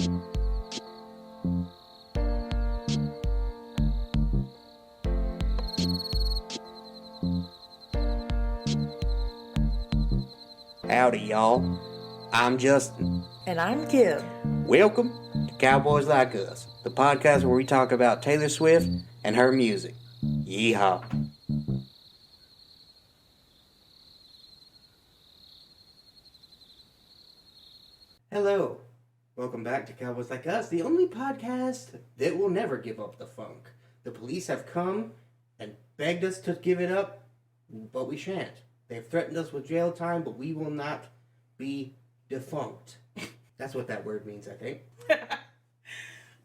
Howdy, y'all. I'm Justin. And I'm Kim. Welcome to Cowboys Like Us, the podcast where we talk about Taylor Swift and her music. Yeehaw. Hello. Welcome back to Cowboys Like Us, the only podcast that will never give up the funk. The police have come and begged us to give it up, but we shan't. They've threatened us with jail time, but we will not be defunct. That's what that word means, I think. As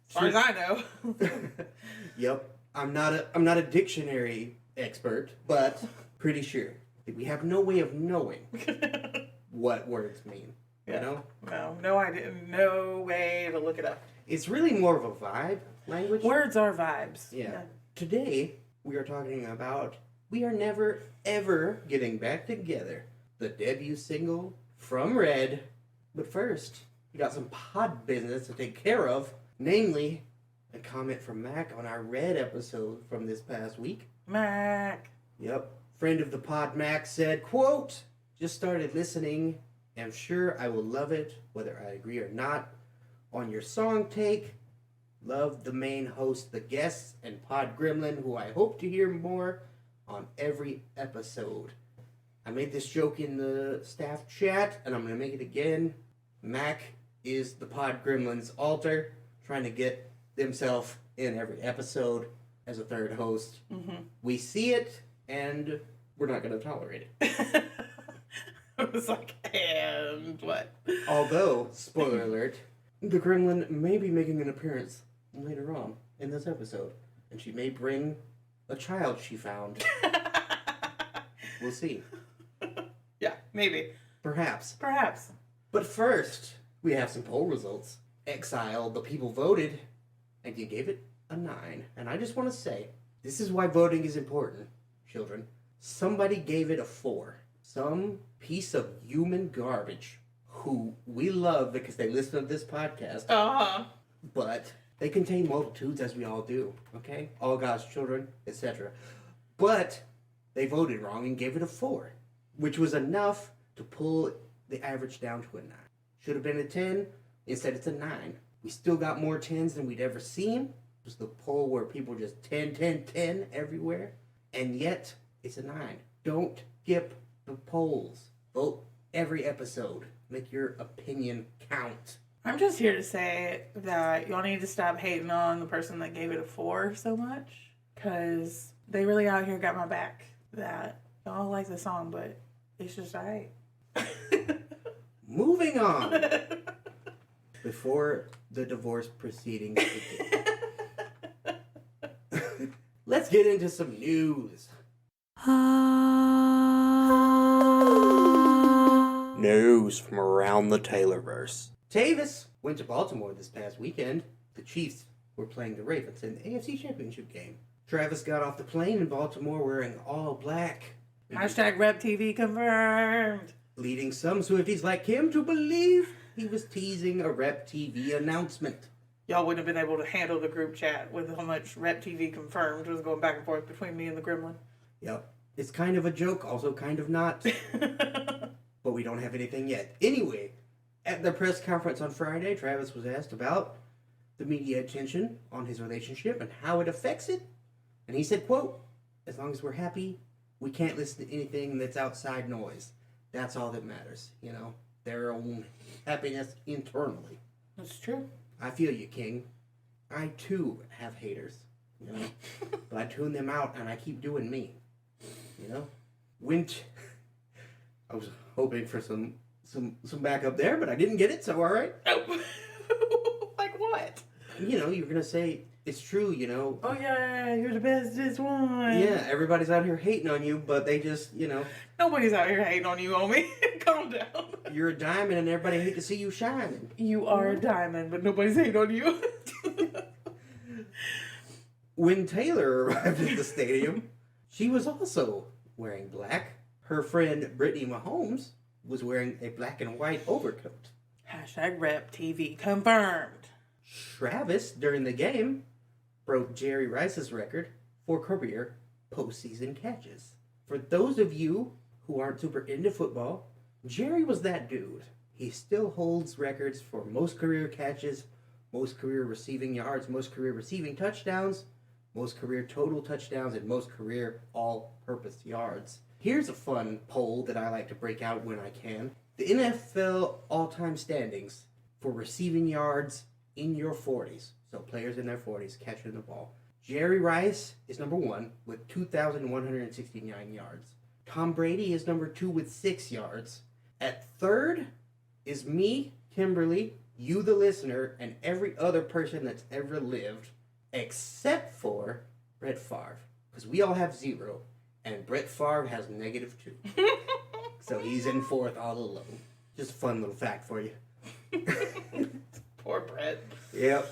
far as I know. Yep. I'm not a dictionary expert, but pretty sure that we have no way of knowing what words mean. Yeah. You know? No idea. No way to look it up. It's really more of a vibe language. Words are vibes. Yeah. Today, we are talking about We Are Never, Ever Getting Back Together, the debut single from Red. But first, we got some pod business to take care of, namely a comment from Mac on our Red episode from this past week. Mac. Yep. Friend of the pod, Mac, said, quote, just started listening. Am sure I will love it, whether I agree or not. On your song take, love the main host, the guests, and Pod Gremlin, who I hope to hear more on every episode. I made this joke in the staff chat, and I'm going to make it again. Mac is the Pod Gremlin's altar, trying to get himself in every episode as a third host. Mm-hmm. We see it, and we're not going to tolerate it. I was like, and what? Although, spoiler alert, the Gremlin may be making an appearance later on in this episode, and she may bring a child she found. We'll see. Yeah, maybe. Perhaps. Perhaps. But first, we have some poll results. Exile, the people voted, and you gave it a 9. And I just want to say, this is why voting is important, children. Somebody gave it a 4. Some piece of human garbage who we love because they listen to this podcast. Uh-huh. But they contain multitudes, as we all do, okay? All God's children, etc. But they voted wrong and gave it a 4, which was enough to pull the average down to a 9. Should have been a 10. Instead, it's a 9. We still got more 10s than we'd ever seen. It was the poll where people just 10, 10, 10 everywhere. And yet, it's a 9. Don't skip the polls. Vote every episode. Make your opinion count. I'm just here to say that y'all need to stop hating on the person that gave it a 4 so much. Because they really out here got my back. That y'all like the song, but it's just alright. Moving on. Before the divorce proceedings begin. Let's get into some news. News from around the Taylorverse. Tayvis went to Baltimore this past weekend. The Chiefs were playing the Ravens in the AFC Championship game. Travis got off the plane in Baltimore wearing all black. Hashtag Rep TV confirmed. Leading some Swifties like Kim to believe he was teasing a Rep TV announcement. Y'all wouldn't have been able to handle the group chat with how much Rep TV confirmed was going back and forth between me and the Gremlin. Yep. It's kind of a joke, also kind of not. But we don't have anything yet. Anyway, at the press conference on Friday, Travis was asked about the media attention on his relationship and how it affects it. And he said, quote, as long as we're happy, we can't listen to anything that's outside noise. That's all that matters, you know, their own happiness internally. That's true. I feel you, King. I, too, have haters, you know, but I tune them out and I keep doing me, you know. I was hoping for some backup there, but I didn't get it, so all right. Like what? You know, you're going to say, it's true, you know. Oh, yeah, you're the bestest one. Yeah, everybody's out here hating on you, but they just, you know. Nobody's out here hating on you, homie. Calm down. You're a diamond and everybody hate to see you shining. You are a diamond, but nobody's hating on you. When Taylor arrived at the stadium, she was also wearing black. Her friend Brittany Mahomes was wearing a black and white overcoat. Hashtag Rep TV confirmed. Travis, during the game, broke Jerry Rice's record for career postseason catches. For those of you who aren't super into football, Jerry was that dude. He still holds records for most career catches, most career receiving yards, most career receiving touchdowns, most career total touchdowns, and most career all-purpose yards. Here's a fun poll that I like to break out when I can. The NFL all-time standings for receiving yards in your 40s. So players in their 40s catching the ball. Jerry Rice is number 1 with 2,169 yards. Tom Brady is number 2 with 6 yards. At third is me, Kimberly, you the listener, and every other person that's ever lived, except for Brett Favre. Because we all have 0, and Brett Favre has -2. So he's in 4th all alone. Just a fun little fact for you. Poor Brett. Yep.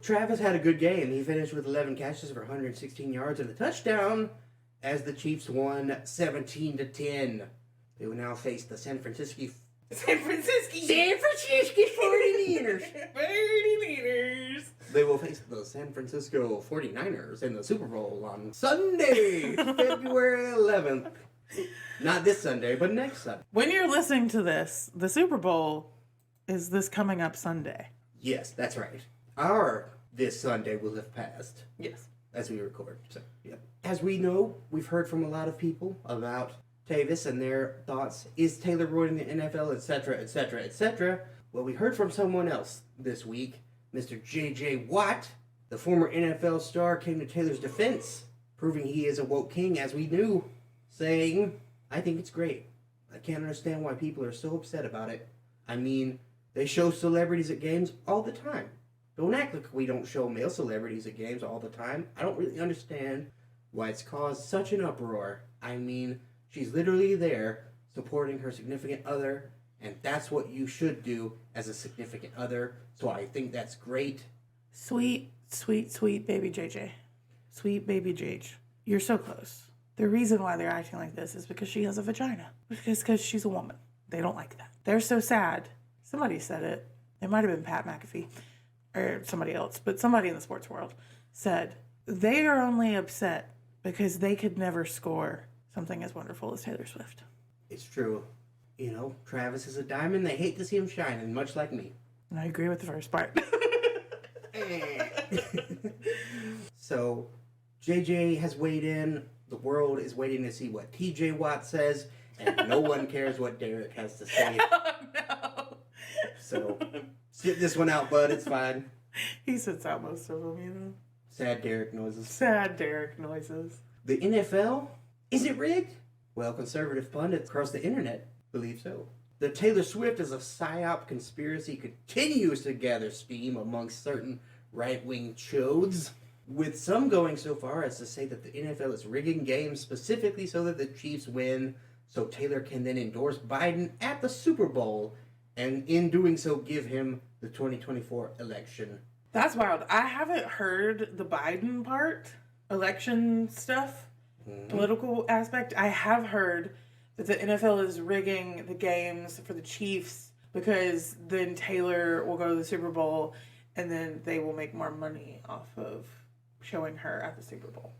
Travis had a good game. He finished with 11 catches for 116 yards and a touchdown as the Chiefs won 17-10. They will now face the San Francisco 49ers. 49ers. They will face the San Francisco 49ers in the Super Bowl on Sunday, February 11th. Not this Sunday, but next Sunday. When you're listening to this, the Super Bowl is this coming up Sunday. Yes, that's right. This Sunday will have passed. Yes. As we record. So, yeah. As we know, we've heard from a lot of people about Tayvis and their thoughts. Is Taylor ruining the NFL, etc., etc., etc.? Well, we heard from someone else this week. Mr. J.J. Watt, the former NFL star, came to Taylor's defense, proving he is a woke king, as we knew, saying, I think it's great. I can't understand why people are so upset about it. I mean, they show celebrities at games all the time. Don't act like we don't show male celebrities at games all the time. I don't really understand why it's caused such an uproar. I mean, she's literally there supporting her significant other, and that's what you should do as a significant other. So I think that's great. Sweet, sweet, sweet baby JJ. Sweet baby JJ. You're so close. The reason why they're acting like this is because she has a vagina. Because she's a woman. They don't like that. They're so sad. Somebody said it. It might have been Pat McAfee. Or somebody else, but somebody in the sports world said they are only upset because they could never score something as wonderful as Taylor Swift. It's true. You know, Travis is a diamond. They hate to see him shining, much like me. And I agree with the first part. So, JJ has weighed in. The world is waiting to see what TJ Watt says, and no one cares what Derek has to say. Oh, no. So, sit this one out, bud. It's fine. He sits out most of them, you know. Sad Derek noises. Sad Derek noises. The NFL? Is it rigged? Well, conservative pundits across the internet believe so. The Taylor Swift is a psyop conspiracy continues to gather steam amongst certain right-wing chodes, with some going so far as to say that the NFL is rigging games specifically so that the Chiefs win, so Taylor can then endorse Biden at the Super Bowl, and in doing so give him the 2024 election. That's wild. I haven't heard the Biden part, election stuff, political aspect. I have heard that the NFL is rigging the games for the Chiefs because then Taylor will go to the Super Bowl and then they will make more money off of showing her at the Super Bowl.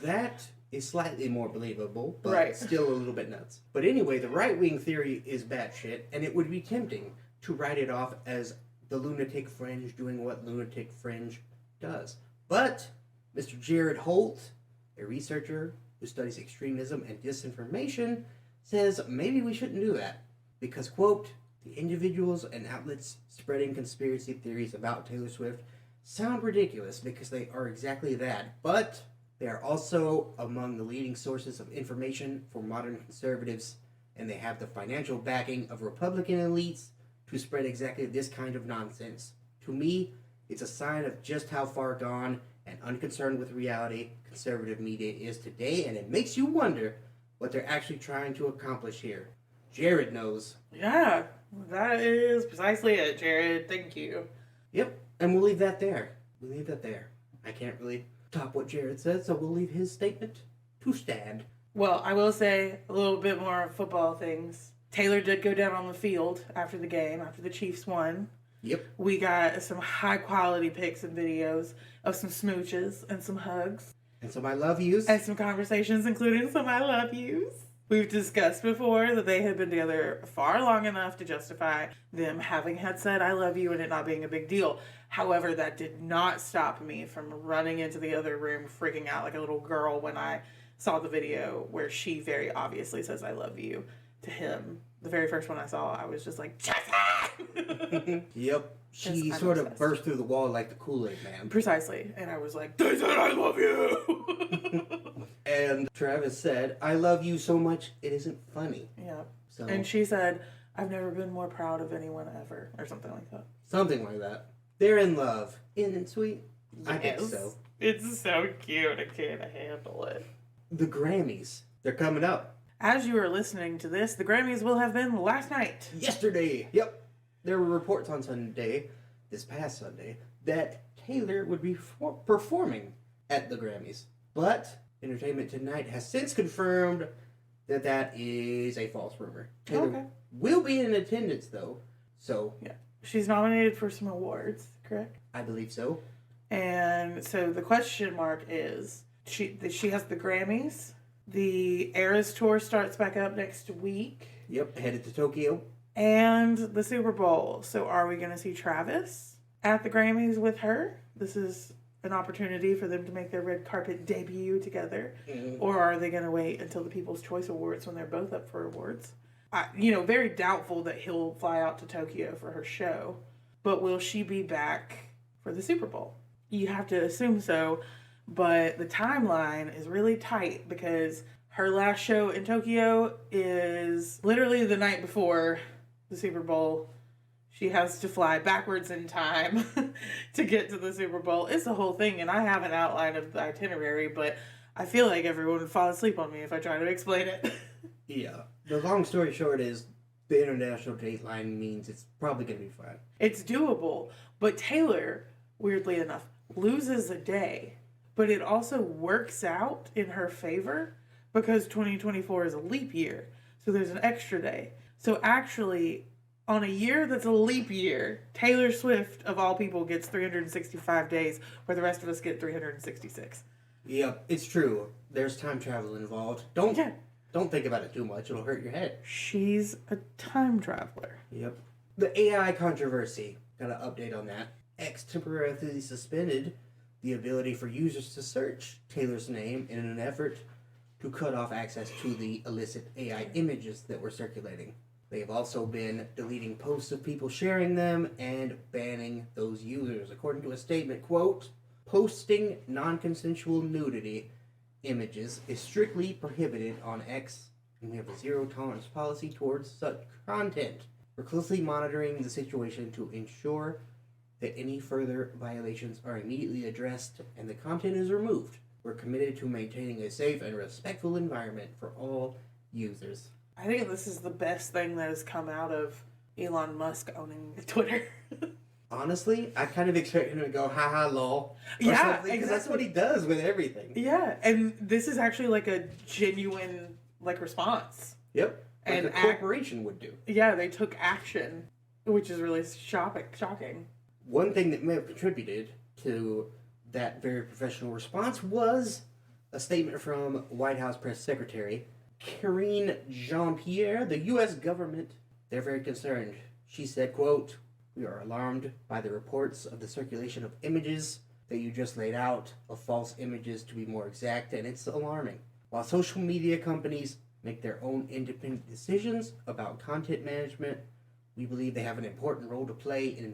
That is slightly more believable, but right. Still a little bit nuts. But anyway, the right-wing theory is batshit, and it would be tempting to write it off as the lunatic fringe doing what lunatic fringe does. But Mr. Jared Holt, a researcher who studies extremism and disinformation, says maybe we shouldn't do that because, quote, the individuals and outlets spreading conspiracy theories about Taylor Swift sound ridiculous because they are exactly that, but they are also among the leading sources of information for modern conservatives, and they have the financial backing of Republican elites to spread exactly this kind of nonsense. To me, it's a sign of just how far gone and unconcerned with reality conservative media is today, and it makes you wonder what they're actually trying to accomplish here. Jared knows. Yeah, that is precisely it, Jared. Thank you. Yep, and we'll leave that there. We'll leave that there. I can't really top what Jared said, so we'll leave his statement to stand. Well, I will say a little bit more football things. Taylor did go down on the field after the game, after the Chiefs won. Yep. We got some high quality pics and videos of some smooches and some hugs. And some I love yous. And some conversations, including some I love yous. We've discussed before that they had been together far long enough to justify them having had said I love you and it not being a big deal. However, that did not stop me from running into the other room freaking out like a little girl when I saw the video where she very obviously says I love you to him. The very first one I saw, I was just like, Jesse! Yep. She sort of burst through the wall like the Kool-Aid Man. Precisely. And I was like, they said I love you! And Travis said, I love you so much, it isn't funny. Yeah. So, and she said, I've never been more proud of anyone ever. Or something like that. Something like that. They're in love. Isn't it sweet? Yes. I think so. It's so cute. I can't handle it. The Grammys. They're coming up. As you are listening to this, the Grammys will have been last night. Yesterday. Yep. There were reports on this past Sunday, that Taylor would be performing at the Grammys. But Entertainment Tonight has since confirmed that that is a false rumor. Taylor will be in attendance, though. So, yeah. She's nominated for some awards, correct? I believe so. And so the question mark is, she has the Grammys. The Eras Tour starts back up next week. Yep, headed to Tokyo. And the Super Bowl. So are we going to see Travis at the Grammys with her? This is an opportunity for them to make their red carpet debut together. Mm-hmm. Or are they going to wait until the People's Choice Awards when they're both up for awards? Very doubtful that he'll fly out to Tokyo for her show. But will she be back for the Super Bowl? You have to assume so. But the timeline is really tight because her last show in Tokyo is literally the night before the Super Bowl. She has to fly backwards in time to get to the Super Bowl. It's the whole thing, and I have an outline of the itinerary, but I feel like everyone would fall asleep on me if I try to explain it. Yeah. The long story short is the international dateline means it's probably going to be fine. It's doable, but Taylor, weirdly enough, loses a day, but it also works out in her favor because 2024 is a leap year, so there's an extra day. So actually, on a year that's a leap year, Taylor Swift, of all people, gets 365 days, where the rest of us get 366. Yep, it's true. There's time travel involved. Don't think about it too much. It'll hurt your head. She's a time traveler. Yep. The AI controversy. Got an update on that. X temporarily suspended the ability for users to search Taylor's name in an effort to cut off access to the illicit AI images that were circulating. They've also been deleting posts of people sharing them and banning those users. According to a statement, quote, posting non-consensual nudity images is strictly prohibited on X, and we have a zero-tolerance policy towards such content. We're closely monitoring the situation to ensure that any further violations are immediately addressed and the content is removed. We're committed to maintaining a safe and respectful environment for all users. I think this is the best thing that has come out of Elon Musk owning Twitter. Honestly, I kind of expect him to go, haha, lol. Yeah, exactly. Because that's what he does with everything. Yeah, and this is actually like a genuine response. Yep. Like And a corporation would do. Yeah, they took action, which is really shocking. One thing that may have contributed to that very professional response was a statement from White House Press Secretary Karine Jean-Pierre. The U.S. government, they're very concerned. She said, quote, we are alarmed by the reports of the circulation of images that you just laid out, of false images to be more exact, and it's alarming. While social media companies make their own independent decisions about content management, we believe they have an important role to play in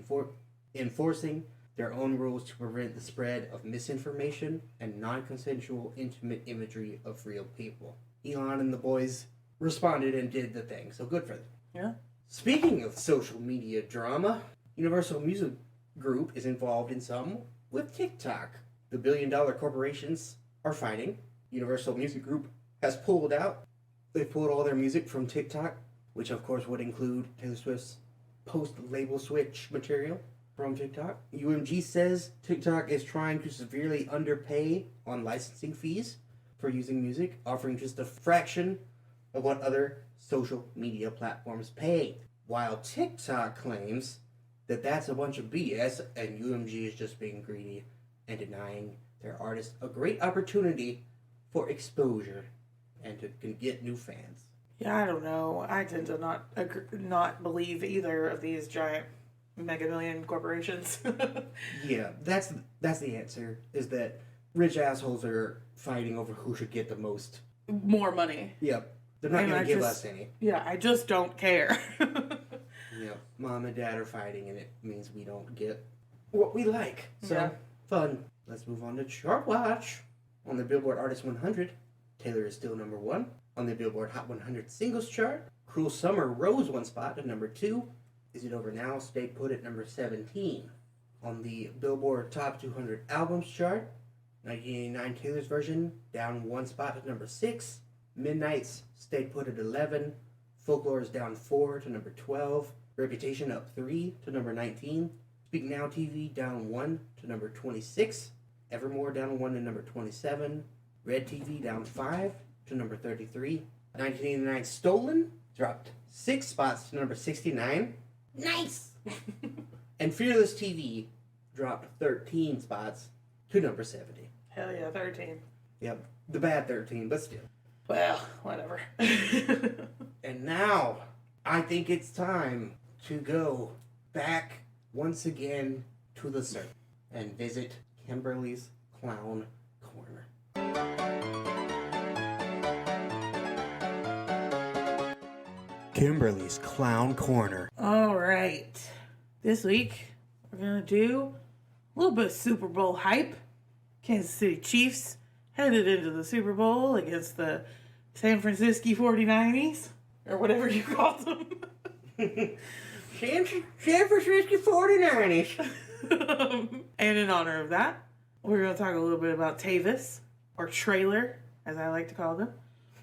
enforcing their own rules to prevent the spread of misinformation and non-consensual intimate imagery of real people. Elon and the boys responded and did the thing, so good for them. Yeah. Speaking of social media drama, Universal Music Group is involved in some with TikTok. The billion-dollar corporations are fighting. Universal Music Group has pulled out. They pulled all their music from TikTok, which of course would include Taylor Swift's post-label switch material from TikTok. UMG says TikTok is trying to severely underpay on licensing fees for using music, offering just a fraction of what other social media platforms pay. While TikTok claims that that's a bunch of BS and UMG is just being greedy and denying their artists a great opportunity for exposure and to get new fans. Yeah, I don't know. I tend to not believe either of these giant mega million corporations. Yeah, that's the answer, is that rich assholes are fighting over who should get the most. More money. Yep. They're not going to give us any. Yeah, I just don't care. Yep. Mom and Dad are fighting, and it means we don't get what we like. So, Yeah. Fun. Let's move on to Chart Watch. On the Billboard Artist 100, Taylor is still number 1. On the Billboard Hot 100 Singles Chart, Cruel Summer rose 1 spot to number 2. Is It Over Now stayed put at number 17. On the Billboard Top 200 Albums Chart, 1989 Taylor's version down 1 spot to number 6. Midnight's stayed put at 11. Folklore is down 4 to number 12. Reputation up 3 to number 19. Speak Now TV down 1 to number 26. Evermore down 1 to number 27. Red TV down 5 to number 33. 1989 Stolen dropped 6 spots to number 69. Nice! And Fearless TV dropped 13 spots to number 70. Hell yeah, 13. Yep, the bad 13, but still. Well, whatever. And now, I think it's time to go back once again to the circle and visit Kimberly's Clown Corner. Kimberly's Clown Corner. All right. This week, we're going to do a little bit of Super Bowl hype. Kansas City Chiefs headed into the Super Bowl against the San Francisco 49ers, or whatever you called them. San Francisco 49ers. And in honor of that, we're going to talk a little bit about Tayvis, or Trailer, as I like to call them,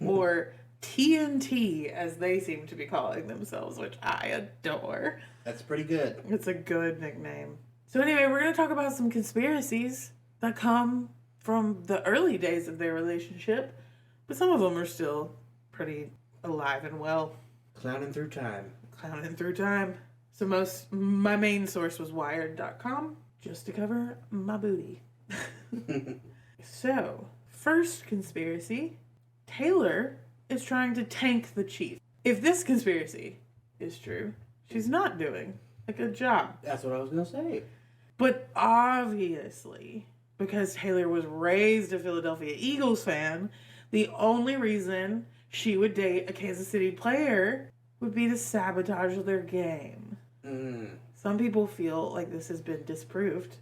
or TNT, as they seem to be calling themselves, which I adore. That's pretty good. It's a good nickname. So anyway, we're going to talk about some conspiracies that come from the early days of their relationship, but some of them are still pretty alive and well. Clowning through time. Clowning through time. So my main source was Wired.com, just to cover my booty. So, first conspiracy, Taylor is trying to tank the Chiefs. If this conspiracy is true, she's not doing a good job. That's what I was going to say. But obviously, because Taylor was raised a Philadelphia Eagles fan, the only reason she would date a Kansas City player would be to sabotage their game. Some people feel like this has been disproved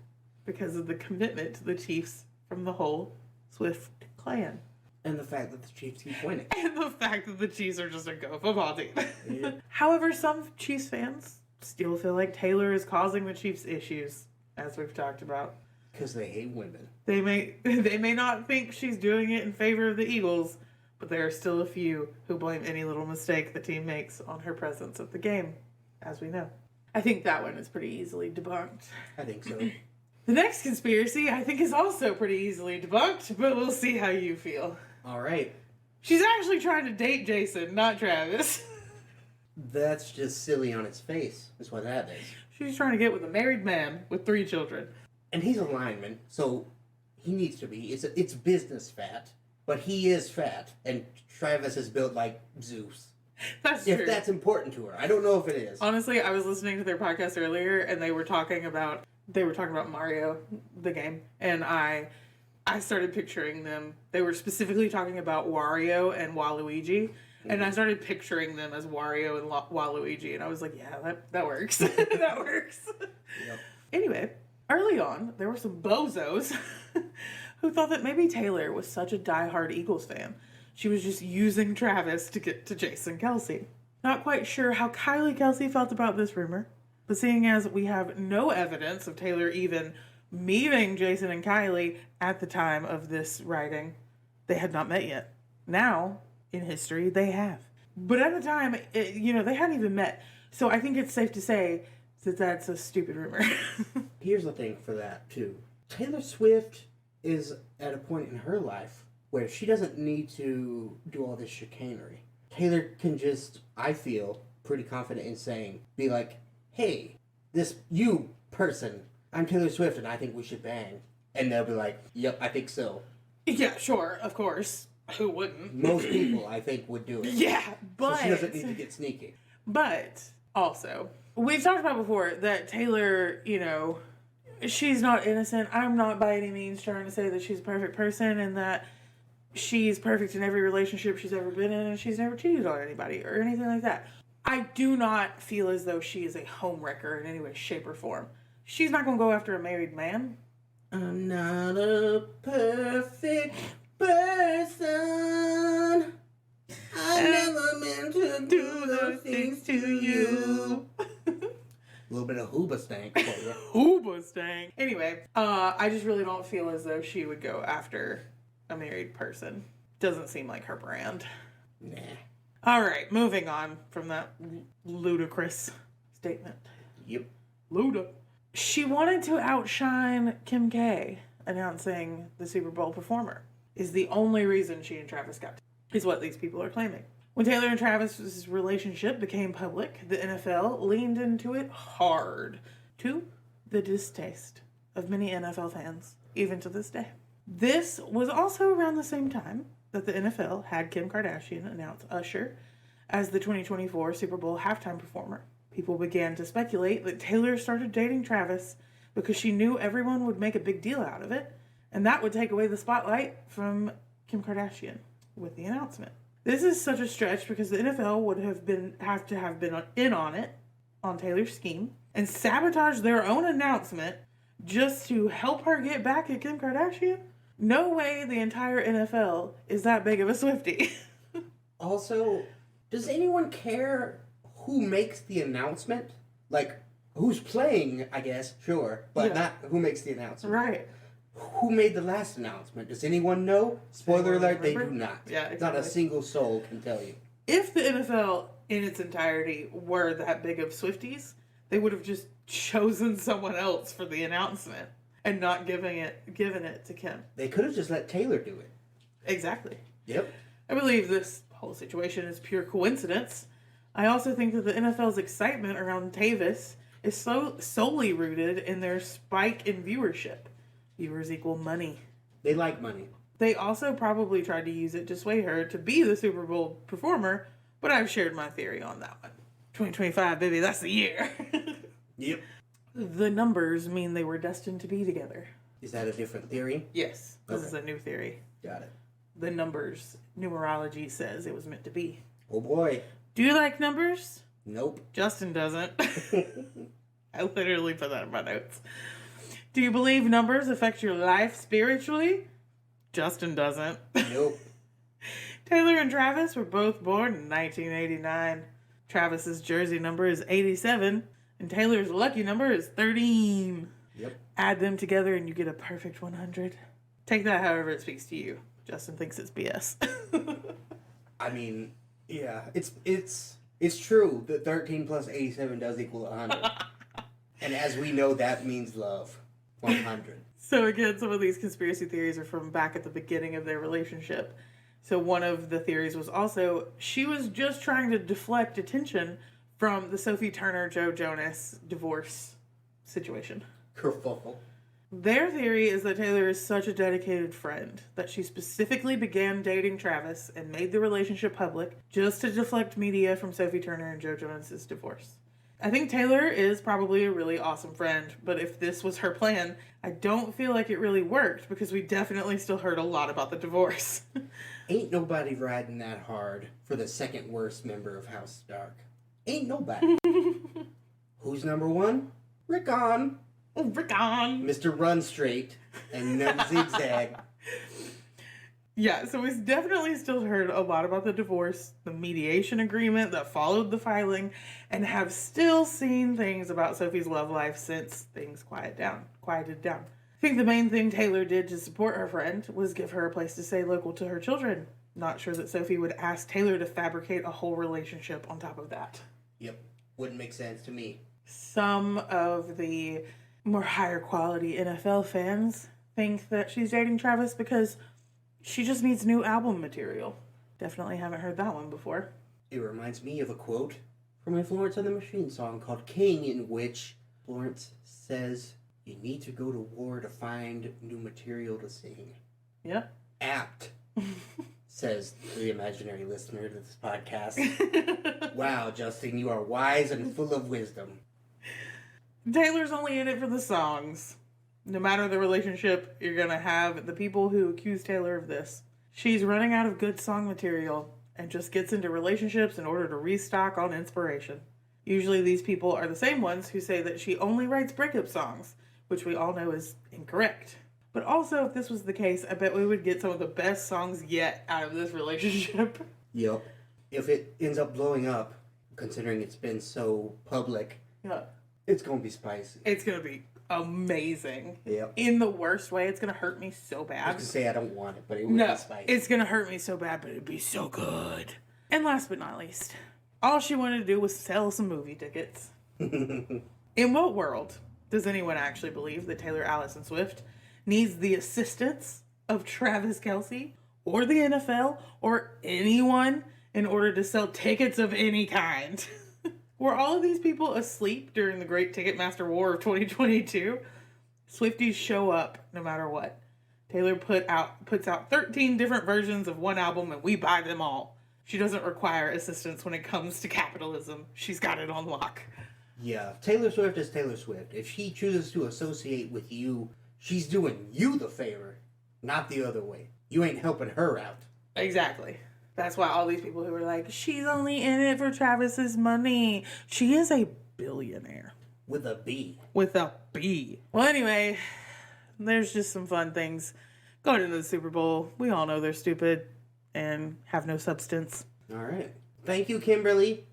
because of the commitment to the Chiefs from the whole Swift clan. And the fact that the Chiefs keep winning. And the fact that the Chiefs are just a go football team. Yeah. However, some Chiefs fans still feel like Taylor is causing the Chiefs issues, as we've talked about. Because they hate women. They may not think she's doing it in favor of the Eagles, but there are still a few who blame any little mistake the team makes on her presence at the game, as we know. I think that one is pretty easily debunked. I think so. The next conspiracy, I think, is also pretty easily debunked, but we'll see how you feel. All right. She's actually trying to date Jason, not Travis. That's just silly on its face, is what that is. She's trying to get with a married man with 3 children. And he's a lineman, so he needs to be. It's business fat, but he is fat, and Travis is built like Zeus. That's true. If that's important to her. I don't know if it is. Honestly, I was listening to their podcast earlier, and they were talking about Mario, the game, and I started picturing them. They were specifically talking about Wario and Waluigi, and I started picturing them as Wario and Waluigi, and I was like, yeah, that works. That works. Yep. Anyway, early on, there were some bozos who thought that maybe Taylor was such a diehard Eagles fan, she was just using Travis to get to Jason Kelce. Not quite sure how Kylie Kelce felt about this rumor, but seeing as we have no evidence of Taylor even meeting Jason and Kylie at the time of this writing, they had not met yet. Now, in history, they have. But at the time, they hadn't even met. So I think it's safe to say that that's a stupid rumor. Here's the thing for that, too. Taylor Swift is at a point in her life where she doesn't need to do all this chicanery. Taylor can just, I feel, pretty confident in saying, be like, hey, you person, I'm Taylor Swift and I think we should bang. And they'll be like, yep, I think so. Yeah, sure, of course. Who wouldn't? Most people, I think, would do it. Yeah, but... So she doesn't need to get sneaky. But, also, we've talked about before that Taylor, you know, she's not innocent. I'm not by any means trying to say that she's a perfect person and that she's perfect in every relationship she's ever been in and she's never cheated on anybody or anything like that. I do not feel as though she is a homewrecker in any way, shape, or form. She's not going to go after a married man. I'm not a perfect person. I never meant to do those things to you. A little bit of hooba stank for you. Hooba stank. Anyway, I just really don't feel as though she would go after a married person. Doesn't seem like her brand. Nah. All right, moving on from that ludicrous statement. Yep. Luda. She wanted to outshine Kim K, announcing the Super Bowl performer. Is the only reason she and Travis got to, is what these people are claiming. When Taylor and Travis's relationship became public, the NFL leaned into it hard, to the distaste of many NFL fans, even to this day. This was also around the same time that the NFL had Kim Kardashian announce Usher as the 2024 Super Bowl halftime performer. People began to speculate that Taylor started dating Travis because she knew everyone would make a big deal out of it, and that would take away the spotlight from Kim Kardashian with the announcement. This is such a stretch because the NFL would have been in on it, on Taylor's scheme, and sabotage their own announcement just to help her get back at Kim Kardashian. No way the entire NFL is that big of a Swiftie. Also, does anyone care who makes the announcement? Like, who's playing, I guess, sure, but not who makes the announcement. Right. Who made the last announcement? Does anyone know? Spoiler alert, they do not. Yeah, exactly. Not a single soul can tell you. If the NFL in its entirety were that big of Swifties, they would have just chosen someone else for the announcement and not given it to Kim. They could have just let Taylor do it. Exactly. Yep. I believe this whole situation is pure coincidence. I also think that the NFL's excitement around Tayvis is solely rooted in their spike in viewership. Viewers equal money. They like money. They also probably tried to use it to sway her to be the Super Bowl performer, but I've shared my theory on that one. 2025, baby, that's the year. Yep. The numbers mean they were destined to be together. Is that a different theory? Yes, this is a new theory. Got it. The numbers, numerology says it was meant to be. Oh boy. Do you like numbers? Nope. Justin doesn't. I literally put that in my notes. Do you believe numbers affect your life spiritually? Justin doesn't. Nope. Taylor and Travis were both born in 1989. Travis's jersey number is 87, and Taylor's lucky number is 13. Yep. Add them together and you get a perfect 100. Take that however it speaks to you. Justin thinks it's BS. I mean, yeah, it's true that 13 plus 87 does equal 100. And as we know, that means love. 100. So again, some of these conspiracy theories are from back at the beginning of their relationship. So one of the theories was also she was just trying to deflect attention from the Sophie Turner, Joe Jonas divorce situation. Kerfuffle. Their theory is that Taylor is such a dedicated friend that she specifically began dating Travis and made the relationship public just to deflect media from Sophie Turner and Joe Jonas's divorce. I think Taylor is probably a really awesome friend, but if this was her plan, I don't feel like it really worked because we definitely still heard a lot about the divorce. Ain't nobody riding that hard for the second worst member of House Stark. Ain't nobody. Who's number one? Rickon. Rickon. Mr. Run Straight and no zigzag. Yeah, so we've definitely still heard a lot about the divorce, the mediation agreement that followed the filing, and have still seen things about Sophie's love life since things quieted down. I think the main thing Taylor did to support her friend was give her a place to stay local to her children. Not sure that Sophie would ask Taylor to fabricate a whole relationship on top of that. Yep, wouldn't make sense to me. Some of the more higher quality NFL fans think that she's dating Travis because she just needs new album material. Definitely haven't heard that one before. It reminds me of a quote from a Florence and the Machine song called King, in which Florence says, you need to go to war to find new material to sing. Yeah. Apt, says the imaginary listener to this podcast. Wow, Justin, you are wise and full of wisdom. Taylor's only in it for the songs. No matter the relationship, you're going to have the people who accuse Taylor of this. She's running out of good song material and just gets into relationships in order to restock on inspiration. Usually these people are the same ones who say that she only writes breakup songs, which we all know is incorrect. But also, if this was the case, I bet we would get some of the best songs yet out of this relationship. Yep. If it ends up blowing up, considering it's been so public, Yeah. it's going to be spicy. It's going to be amazing. Yep. In the worst way, it's going to hurt me so I was bad. going to say I don't want it, but it would No, be spicy. it's going to hurt me so bad, but it'd be so good. And last but not least, all she wanted to do was sell some movie tickets. In what world does anyone actually believe that Taylor Allison Swift needs the assistance of Travis Kelce or the NFL or anyone in order to sell tickets of any kind? Were all of these people asleep during the Great Ticketmaster War of 2022? Swifties show up no matter what. Taylor puts out 13 different versions of one album and we buy them all. She doesn't require assistance when it comes to capitalism. She's got it on lock. Yeah, Taylor Swift is Taylor Swift. If she chooses to associate with you, she's doing you the favor, not the other way. You ain't helping her out. Exactly. That's why all these people who are like, she's only in it for Travis's money. She is a billionaire. With a B. With a B. Well, anyway, there's just some fun things going into the Super Bowl. We all know they're stupid and have no substance. All right. Thank you, Kimberly.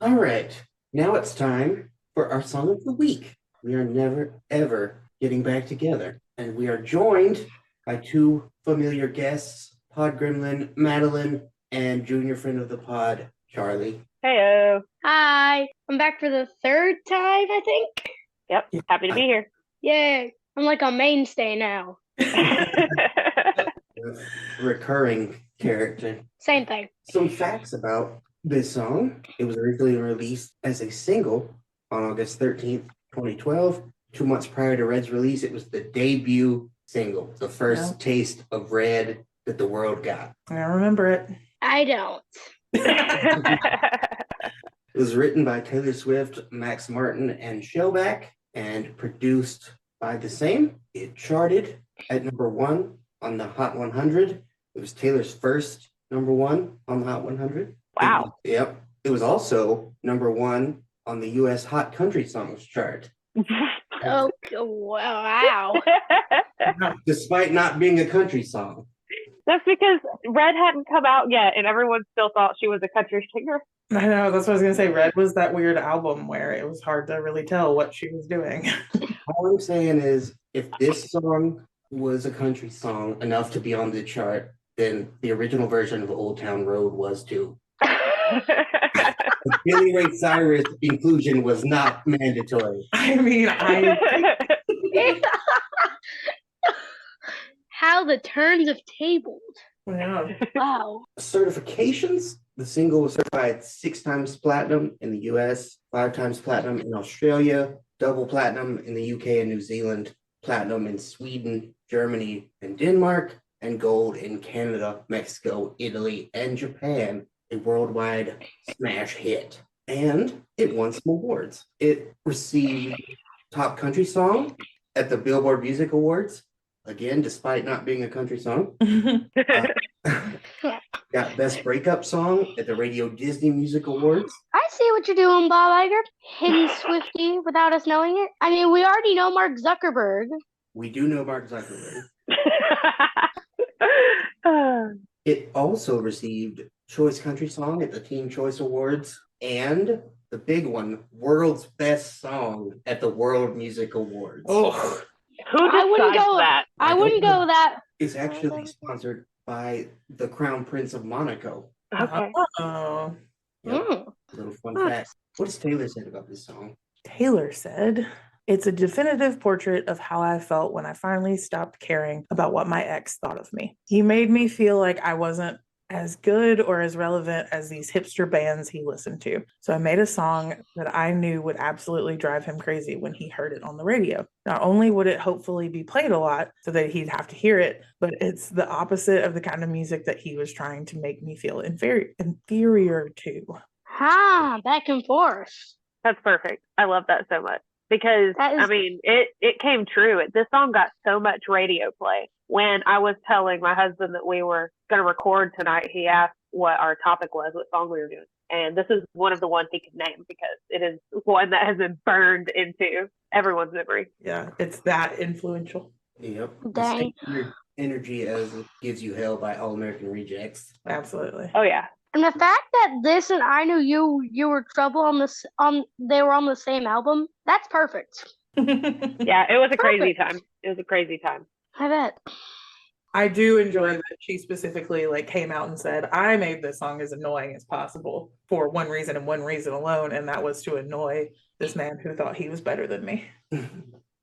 All right. Now it's time for our song of the week. We are never, ever getting back together. And we are joined by two familiar guests, Pod Gremlin, Madeline, and junior friend of the pod, Charlie. Heyo. Hi, I'm back for the third time, I think. Yep. Happy to be here. Yay, I'm like a mainstay now. Recurring character. Same thing. Some facts about this song. It was originally released as a single on August 13th, 2012. 2 months prior to Red's release, it was the debut single, the first taste of Red that the world got. I remember it. I don't. It was written by Taylor Swift, Max Martin, and Shellback, and produced by the same. It charted at number 1 on the Hot 100. It was Taylor's first number 1 on the Hot 100. Wow. Yep. It was also number 1 on the U.S. Hot Country Songs chart. Oh, wow. Despite not being a country song. That's because Red hadn't come out yet, and everyone still thought she was a country singer. I know, that's what I was going to say. Red was that weird album where it was hard to really tell what she was doing. All I'm saying is, if this song was a country song enough to be on the chart, then the original version of Old Town Road was too. The Billy Ray Cyrus inclusion was not mandatory. I mean, How the turns have tabled. yeah. Wow. Certifications. The single was certified 6 times platinum in the US, 5 times platinum in Australia, double platinum in the UK and New Zealand, platinum in Sweden, Germany, and Denmark, and gold in Canada, Mexico, Italy, and Japan. A worldwide smash hit. And it won some awards. It received Top Country Song at the Billboard Music Awards. Again, despite not being a country song. Got Best Breakup Song at the Radio Disney Music Awards. I see what you're doing, Bob Iger. Hidden Swifty without us knowing it. I mean, we already know Mark Zuckerberg. We do know Mark Zuckerberg. It also received Choice Country Song at the Teen Choice Awards and the big one, World's Best Song at the World Music Awards. Oh, Who I wouldn't decides go. that? I wouldn't go that. It's actually sponsored by the Crown Prince of Monaco. Okay. oh. Yep. Mm. Little fun fact. What does Taylor say about this song? Taylor said, "It's a definitive portrait of how I felt when I finally stopped caring about what my ex thought of me. He made me feel like I wasn't as good or as relevant as these hipster bands he listened to. So I made a song that I knew would absolutely drive him crazy when he heard it on the radio. Not only would it hopefully be played a lot so that he'd have to hear it, but it's the opposite of the kind of music that he was trying to make me feel inferior to. Back and forth. That's perfect. I love that so much because I mean, it came true. This song got so much radio play. When I was telling my husband that we were going to record tonight, he asked what our topic was, what song we were doing. And this is one of the ones he could name because it is one that has been burned into everyone's memory. Yeah, it's that influential. Yep. Dang. The same Energy as It Gives You Hell by All American Rejects. Absolutely. Oh, yeah. And the fact that this and I Knew You Were Trouble they were on the same album, that's perfect. Yeah, it was a crazy time. It was a crazy time. I bet. I do enjoy that she specifically came out and said, I made this song as annoying as possible for one reason and one reason alone, and that was to annoy this man who thought he was better than me.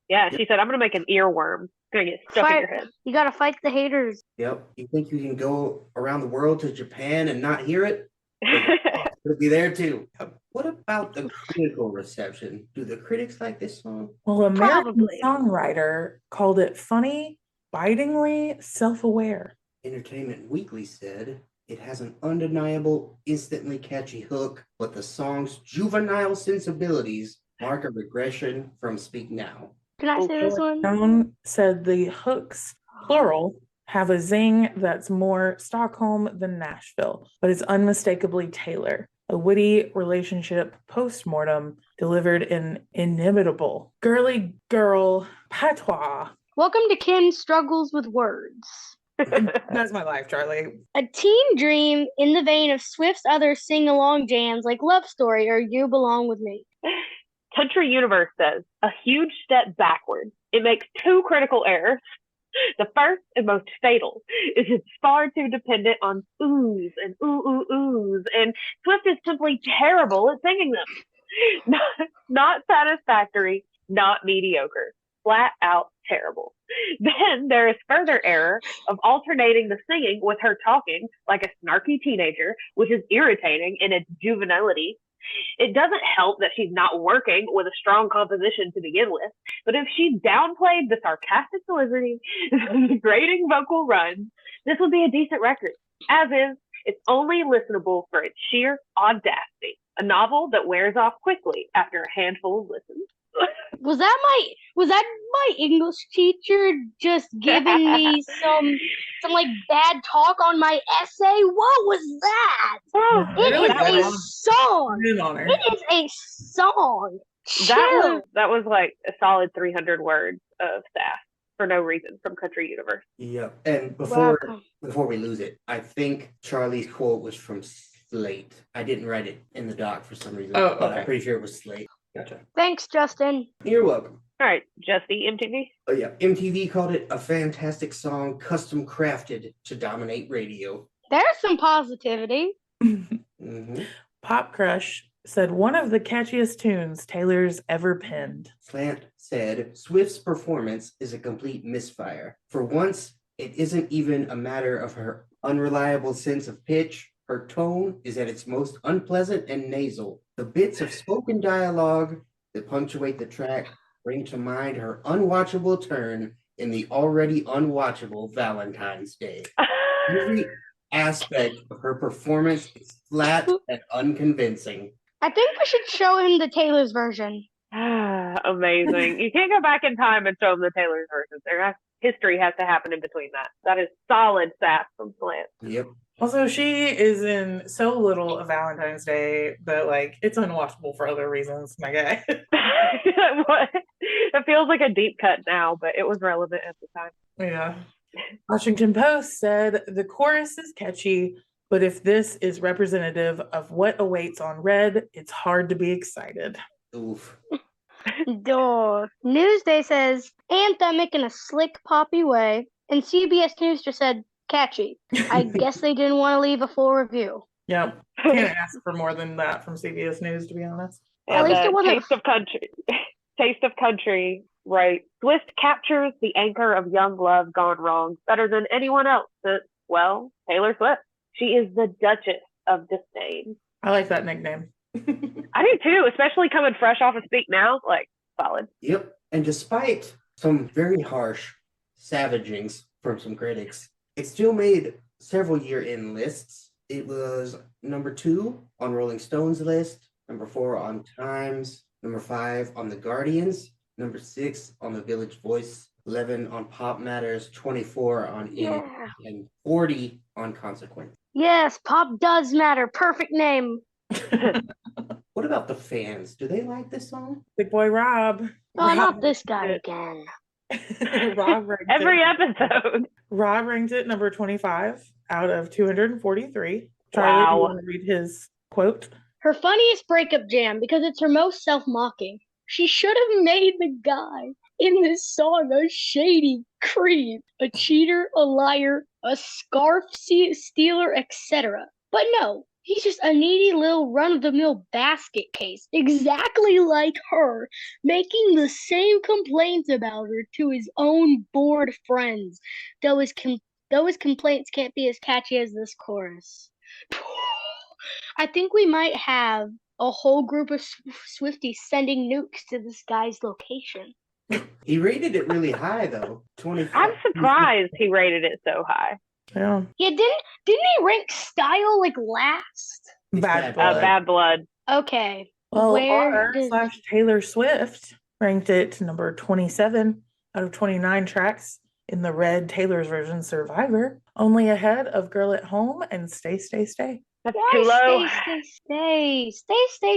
Yeah, she said, I'm going to make an earworm. It's going to get stuck in your head. You got to fight the haters. Yep. You think you can go around the world to Japan and not hear it? It'll be there too. What about the critical reception? Do the critics like this song? Well, American Probably. songwriter called it funny, bitingly self-aware. Entertainment Weekly said it has an undeniable, instantly catchy hook, but the song's juvenile sensibilities mark a regression from Speak Now. Can I say this one? Stone said the hooks, plural, have a zing that's more Stockholm than Nashville, but it's unmistakably Taylor. A witty relationship post-mortem delivered in inimitable girly girl patois. Welcome to Kim's Struggles with Words. That's my life, Charlie. A teen dream in the vein of Swift's other sing-along jams like Love Story or You Belong With Me. Country Universe says, a huge step backward. It makes two critical errors. The first and most fatal is it's far too dependent on oohs and oohs, and Swift is simply terrible at singing them. Not satisfactory, not mediocre. Flat out terrible. Then there is further error of alternating the singing with her talking like a snarky teenager, which is irritating in its juvenility. It doesn't help that she's not working with a strong composition to begin with, but if she downplayed the sarcastic delivery, the grating vocal runs, this would be a decent record. As is, it's only listenable for its sheer audacity, a novel that wears off quickly after a handful of listens. Was that my English teacher just giving me some bad talk on my essay? What was that? Oh, It really is a good. song. Good on her. It is a song. Chill. That was like a solid 300 words of sass for no reason from Country Universe. Yep. And Welcome. before we lose it, I think Charlie's quote was from Slate. I didn't write it in the doc for some reason, Oh, but okay. I'm pretty sure it was Slate. Gotcha. Thanks, Justin. You're welcome. All right, Justy, MTV. Oh yeah, MTV called it a fantastic song, custom crafted to dominate radio. There's some positivity. Mm-hmm. Pop Crush said one of the catchiest tunes Taylor's ever penned. Slant said Swift's performance is a complete misfire. For once, it isn't even a matter of her unreliable sense of pitch. Her tone is at its most unpleasant and nasal. The bits of spoken dialogue that punctuate the track bring to mind her unwatchable turn in the already unwatchable Valentine's Day. Every aspect of her performance is flat and unconvincing. I think we should show him the Taylor's version. Amazing. You can't go back in time and show them the Taylor's versions. History has to happen in between that. That is solid sass from Slant. Yep. Also, she is in so little of Valentine's Day that it's unwatchable for other reasons, my guy. It feels like a deep cut now, but it was relevant at the time. Yeah. Washington Post said the chorus is catchy, but if this is representative of what awaits on Red, it's hard to be excited. Oof. Duh. Newsday says anthemic in a slick poppy way, and CBS News just said catchy. I guess they didn't want to leave a full review. Yep. Can't ask for more than that from CBS News, to be honest. At least it wasn't- Taste of Country. Taste of Country, right? Swift captures the anchor of young love gone wrong better than anyone else since, well, Taylor Swift. She is the Duchess of Disdain. I like that nickname. I do too, especially coming fresh off of Speak Now. Like, solid. Yep. And despite some very harsh savagings from some critics, it still made several year-end lists. It was number 2 on Rolling Stone's list, number 4 on Times, number 5 on The Guardian's, number 6 on The Village Voice, 11 on Pop Matters, 24 on Yeah. and 40 on Consequence. Yes, pop does matter. Perfect name. What about the fans? Do they like this song? Big boy Rob. Oh, not this guy again. Rob ranked Every it. episode. Rob ranked it number 25 out of 243. Charlie, Wow. do you want to read his quote? Her funniest breakup jam because it's her most self-mocking. She should have made the guy in this song a shady creep, a cheater, a liar, a scarf stealer, etc. But no, he's just a needy little run-of-the-mill basket case, exactly like her, making the same complaints about her to his own bored friends, though his complaints can't be as catchy as this chorus. I think we might have a whole group of Swifties sending nukes to this guy's location. He rated it really high though. 25. I'm surprised he rated it so high. Yeah. Yeah, didn't he rank Style like last? Bad Blood. Blood. Bad Blood. Okay. Well, Where does- Taylor Swift ranked it number 27 out of 29 tracks in the Red Taylor's version Survivor, only ahead of Girl at Home and Stay, Stay, Stay. That's Why too low.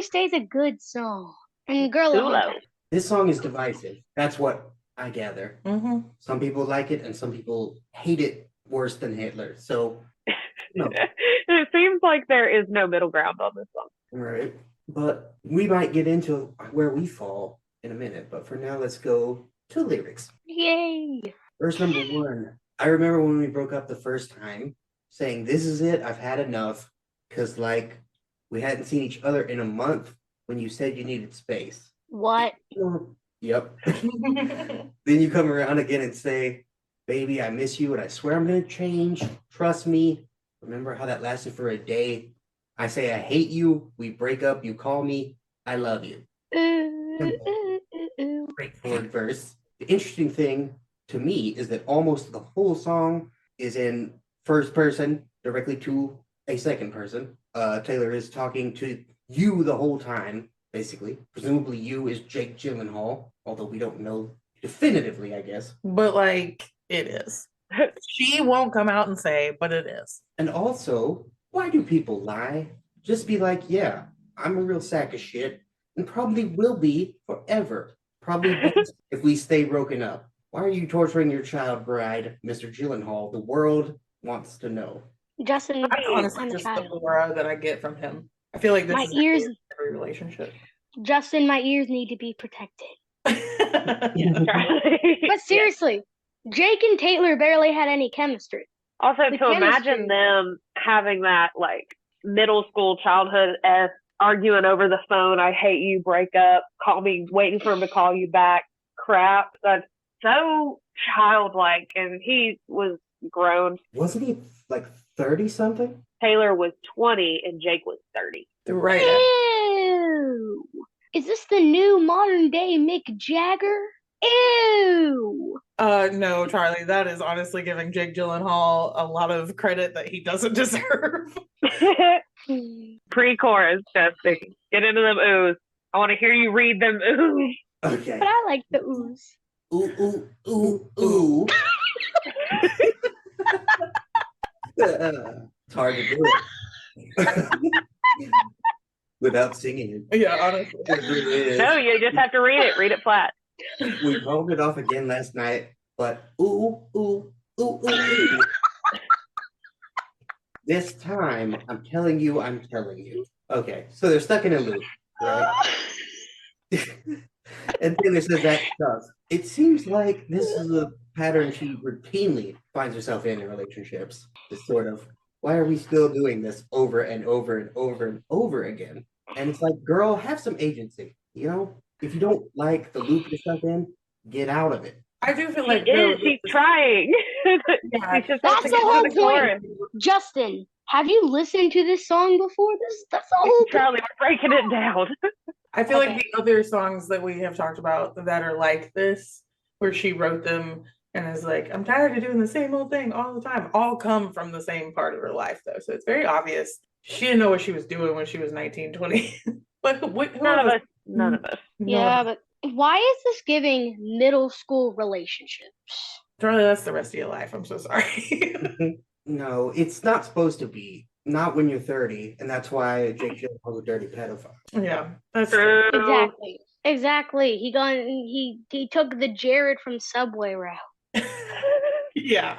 Stay's a good song. And Girl Too at Home. low. This song is divisive. That's what I gather. Mm-hmm. Some people like it and some people hate it worse than Hitler. So, no. It seems like there is no middle ground on this song. Right. But we might get into where we fall in a minute. But for now, let's go to lyrics. Yay. Verse number 1. I remember when we broke up the first time saying, "This is it. I've had enough." Because, like, we hadn't seen each other in a month when you said you needed space. What? Yep. Then you come around again and say, "Baby, I miss you and I swear I'm going to change. Trust me." Remember how that lasted for a day? I say I hate you. We break up. You call me. I love you. Straightforward verse. The interesting thing to me is that almost the whole song is in first person, directly to a second person. Taylor is talking to you the whole time, basically. Presumably you is Jake Gyllenhaal, although we don't know definitively, I guess. But, like, it is. She won't come out and say, but it is. And also, why do people lie? Just be like, yeah, I'm a real sack of shit, and probably will be forever. Probably best if we stay broken up. Why are you torturing your child bride, Mr. Gyllenhaal? The world wants to know. Justin, That's honestly I'm a just the child. aura that I get from him. I feel like this My is ears- every relationship. Justin, my ears need to be protected. Charlie. But seriously, Jake and Taylor barely had any chemistry. Also, The to imagine chemistry. them having that, like, middle school childhood arguing over the phone, "I hate you, break up, call me, waiting for him to call you back," crap. That's so childlike, and he was grown. Wasn't he like 30 something? Taylor was 20 and Jake was 30. Right. Ew. Is this the new modern day Mick Jagger? Ew. No, Charlie, that is honestly giving Jake Gyllenhaal a lot of credit that he doesn't deserve. Pre-chorus, Justin. Get into them oohs. I want to hear you read them oohs. Okay. But I like the ooze. Ooh, ooh, ooh, ooh. It's hard to do it. Without singing it. Yeah, honestly. It really is. No, you just have to read it. Read it flat. We rolled it off again last night, but ooh, ooh, ooh, ooh, ooh. This time, I'm telling you. Okay, so they're stuck in a loop, right? And Taylor says that stuff. It seems like this is a pattern she routinely finds herself in relationships. This sort of, why are we still doing this over and over and over and over again? And it's like, girl, have some agency, you know? If you don't like the loop you're stuck in, get out of it. I do feel like She's trying. Yeah. She's just That's has to the get whole to the chorus. point. Justin, Have you listened to this song before? That's the whole Charlie, we're breaking it down. I feel like Okay. the other songs that we have talked about that are like this, where she wrote them and is like, I'm tired of doing the same old thing all the time, all come from the same part of her life, though. So it's very obvious she didn't know what she was doing when she was 19, 20. But who None of us? us. None of us. Yeah, but why is this giving middle school relationships? Charlie, that's the rest of your life. I'm so sorry. No, it's not supposed to be. Not when you're 30, and that's why Jake Gyllenhaal's a dirty pedophile. Yeah, that's true. True. Exactly. He took the Jared from Subway route. Yeah.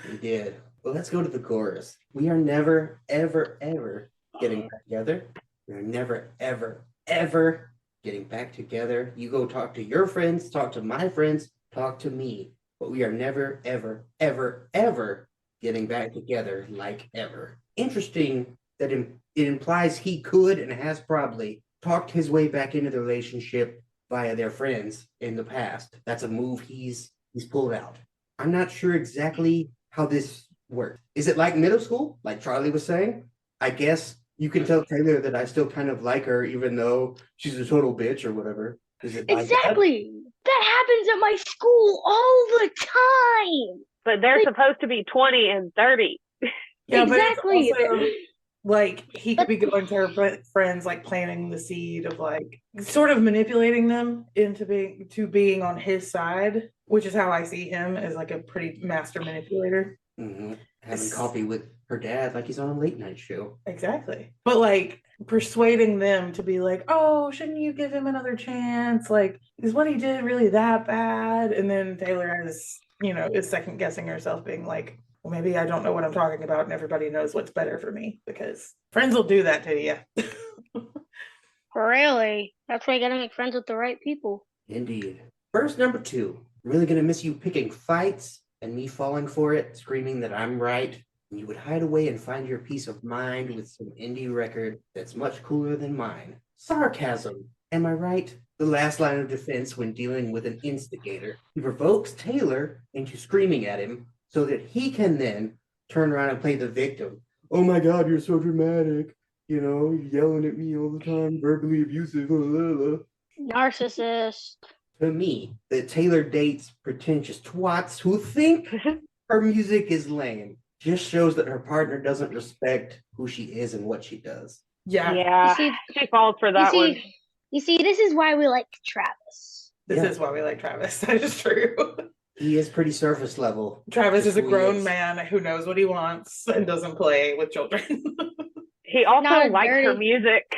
He did. Well, let's go to the chorus. We are never, ever, ever getting back together. We are never, ever, ever getting back together. You go talk to your friends, talk to my friends, talk to me. But we are never, ever, ever, ever getting back together like ever. Interesting that it implies he could and has probably talked his way back into the relationship via their friends in the past. That's a move he's pulled out. I'm not sure exactly how this works. Is it like middle school, like Charlie was saying? I guess you can tell Taylor that I still kind of like her, even though she's a total bitch or whatever. Is it like that? Exactly. That happens at my school all the time. But they're supposed to be 20 and 30. Yeah, Exactly. but it's also, like, he could be going to her friends, like planting the seed of like sort of manipulating them into being on his side, which is how I see him as like a pretty master manipulator. Mm-hmm. Having coffee with her dad like he's on a late night show. Exactly. But like persuading them to be like, oh, shouldn't you give him another chance? Like, is what he did really that bad? And then Taylor is second guessing herself, being like, well, maybe I don't know what I'm talking about, and everybody knows what's better for me, because friends will do that to you. Really? That's why you gotta make friends with the right people. Indeed. Verse number 2. I'm really gonna miss you picking fights and me falling for it, screaming that I'm right. And you would hide away and find your peace of mind with some indie record that's much cooler than mine. Sarcasm. Am I right? The last line of defense when dealing with an instigator. He provokes Taylor into screaming at him so that he can then turn around and play the victim. Oh my God, you're so dramatic. You know, you're yelling at me all the time, verbally abusive. Blah, blah, blah. Narcissist. To me, that Taylor dates pretentious twats who think her music is lame just shows that her partner doesn't respect who she is and what she does. Yeah. Yeah. You She falls for that one. You see, this is why we like Travis. This is why we like Travis. That is true. He is pretty surface level. Travis is a Who he grown is. man who knows what he wants and doesn't play with children. He also Not a likes her dirty- music.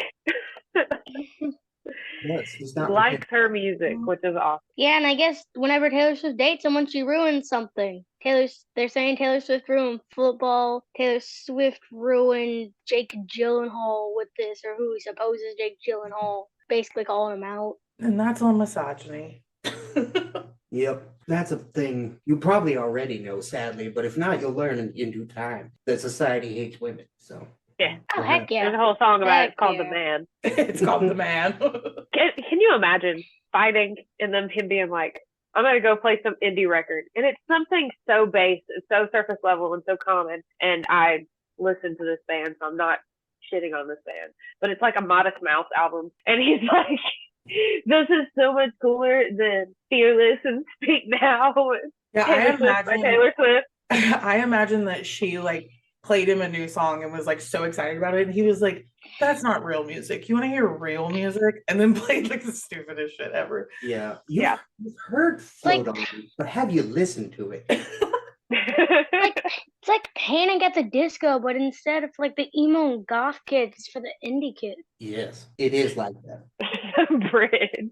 Yes, he's not Likes her music, which is awesome. Yeah, and I guess whenever Taylor Swift dates someone, she ruins something. They're saying Taylor Swift ruined football. Taylor Swift ruined Jake Gyllenhaal with this, or who he supposes Jake Gyllenhaal. Basically calling him out. And that's on misogyny. Yep, that's a thing you probably already know, sadly, but if not, you'll learn in due time that society hates women. So Yeah. Oh, heck yeah. There's a whole song about it Heck called yeah. The Man. It's called The Man. Can you imagine fighting and then him being like, I'm going to go play some indie record. And it's something so base and so surface level and so common. And I listen to this band, so I'm not shitting on this band. But it's like a Modest Mouse album. And he's like, this is so much cooler than Fearless and Speak Now. Yeah, Taylor Swift by Taylor Swift. I imagine that she like played him a new song and was like so excited about it. And he was like, that's not real music. You want to hear real music? And then played like the stupidest shit ever. yeah, Yeah. you've heard Float On, but have you listened to it? It's like Panic at the Disco, but instead of like the emo and goth kids, it's for the indie kids. Yes, it is like that. Bridge.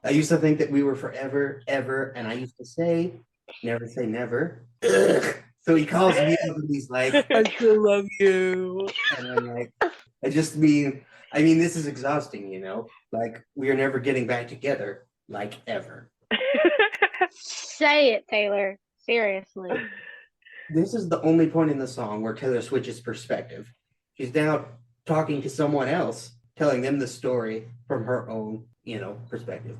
I used to think that we were forever, ever, and I used to say, never say never. Ugh. So he calls me up and he's like, I still love you. and I'm like, I mean, this is exhausting, you know? Like, we are never getting back together, like ever. Say it, Taylor. Seriously. This is the only point in the song where Taylor switches perspective. She's now talking to someone else, telling them the story from her own, perspective.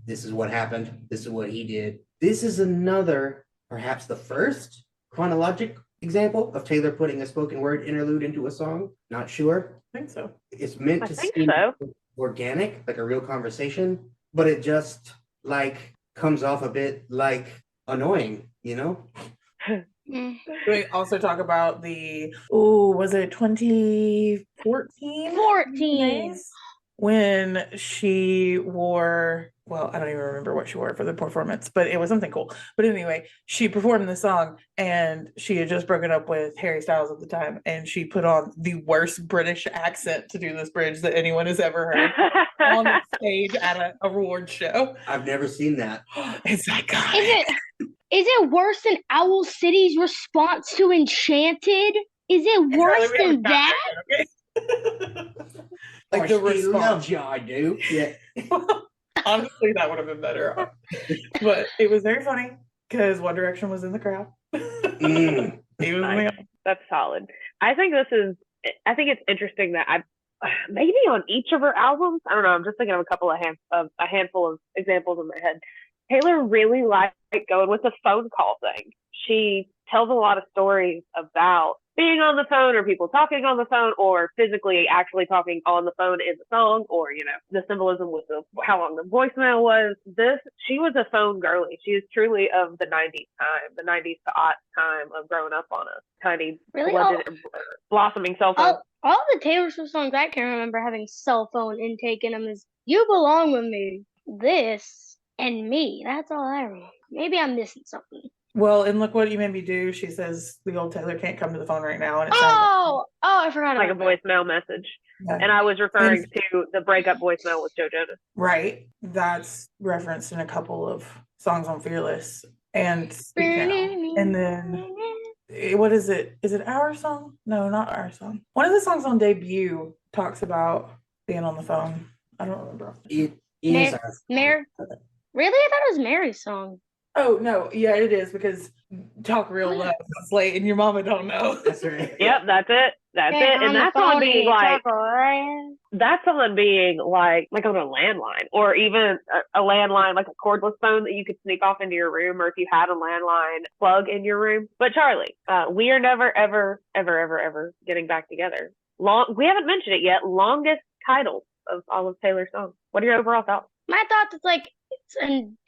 This is what happened. This is what he did. This is another, perhaps the first chronological example of Taylor putting a spoken word interlude into a song? Not sure. I think so. It's meant I to think seem so. organic, like a real conversation, but it just like comes off a bit like annoying, you know? Mm. We also talk about was it 2014? 14. When she wore, well, I don't even remember what she wore for the performance, but it was something cool. But anyway, she performed the song and she had just broken up with Harry Styles at the time, and she put on the worst British accent to do this bridge that anyone has ever heard on stage at an award show. I've never seen that. It's iconic. Is it worse than Owl City's response to Enchanted? Is it worse Charlie, we than that? Like the She response. loves you, I do. Yeah. Honestly, that would have been better. But it was very funny because One Direction was in the crowd. Mm. He was in Nice. the- That's solid. I think it's interesting that maybe on each of her albums, I don't know, I'm just thinking of a handful of examples in my head. Taylor really liked going with the phone call thing. She tells a lot of stories about being on the phone or people talking on the phone or physically actually talking on the phone in the song, or, the symbolism with how long the voicemail was. She was a phone girly. She is truly of the 90s time, the 90s to aught time of growing up on a tiny, blossoming cell phone. All the Taylor Swift songs I can remember having cell phone intake in them is You Belong With Me, This, and Me. That's all I remember. Maybe I'm missing something. Well, and Look What You Made Me Do, she says the old Taylor can't come to the phone right now. And it I forgot like a about that. voicemail message. Yeah. And I was referring to the breakup voicemail with Joe Jonas. Right. That's referenced in a couple of songs on Fearless and Speak Now. And then, what is it? Is it Our Song? No, not Our Song. One of the songs on Debut talks about being on the phone. I don't remember. It is our Really? I thought it was Mary's song. Oh, no. Yeah, it is, because talk real loud. It's late and your mama don't know. That's right. Yep, that's it. And that's on being like, that's on being like on a landline, or even a landline, like a cordless phone that you could sneak off into your room, or if you had a landline plug in your room. But Charlie, we are never, ever, ever, ever, ever getting back together. We haven't mentioned it yet. Longest title of all of Taylor's songs. What are your overall thoughts? My thoughts is like,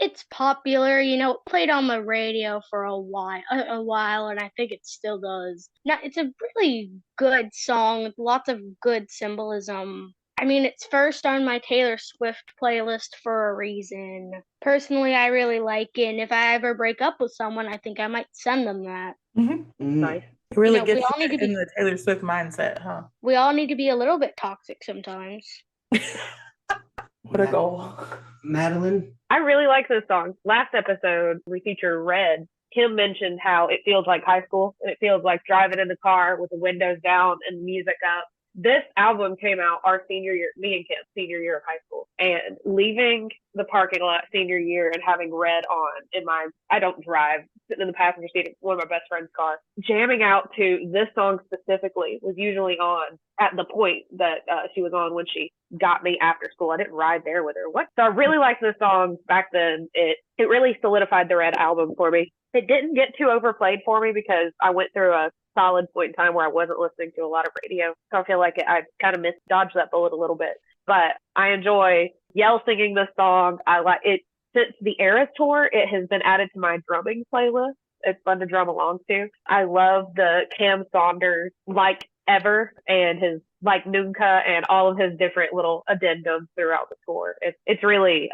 it's popular, it played on the radio for a while, and I think it still does. Now, it's a really good song with lots of good symbolism. I mean, it's first on my Taylor Swift playlist for a reason. Personally, I really like it, and if I ever break up with someone, I think I might send them that. Mm-hmm. Nice. It really we gets all need to in be- the Taylor Swift mindset, huh? We all need to be a little bit toxic sometimes. What a goal. Madeline? I really like this song. Last episode, we featured Red. Kim mentioned how it feels like high school, and it feels like driving in the car with the windows down and music up. This album came out our senior year, me and Kim, senior year of high school. And leaving the parking lot senior year and having Red on I don't drive, sitting in the passenger seat of one of my best friend's car, jamming out to this song specifically was usually on at the point that she was on when she got me after school. I didn't ride there with her. So I really liked this song back then. It really solidified the Red album for me. It didn't get too overplayed for me because I went through a solid point in time where I wasn't listening to a lot of radio. So I feel like I kind of dodged that bullet a little bit. But I enjoy Yell singing this song. I like it. Since the Eras tour, it has been added to my drumming playlist. It's fun to drum along to. I love the Cam Saunders Like Ever and his Like Nunca and all of his different little addendums throughout the tour. It's really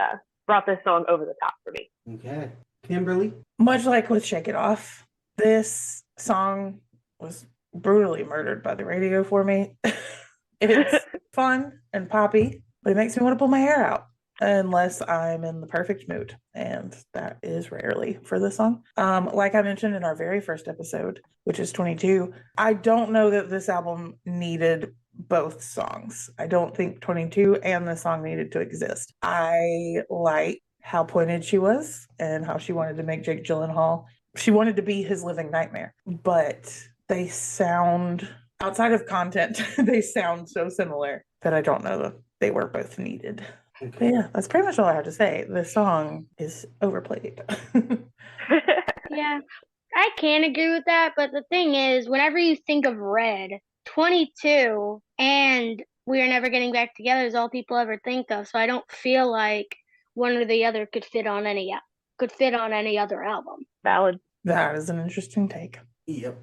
brought this song over the top for me. Okay. Kimberly? Much like with Shake It Off, this song was brutally murdered by the radio for me. It's fun and poppy, but it makes me want to pull my hair out unless I'm in the perfect mood, and that is rarely for this song. Like I mentioned in our very first episode, which is 22, I don't know that this album needed both songs. I don't think 22 and the song needed to exist. I like how pointed she was and how she wanted to make Jake Gyllenhaal. She wanted to be his living nightmare, but they sound, outside of content, they sound so similar that I don't know that they were both needed. Okay. But yeah, that's pretty much all I have to say. The song is overplayed. Yeah. I can agree with that, but the thing is, whenever you think of Red, 22 and We Are Never Getting Back Together is all people ever think of. So I don't feel like one or the other could fit on any other album. Valid. That is an interesting take. Yep.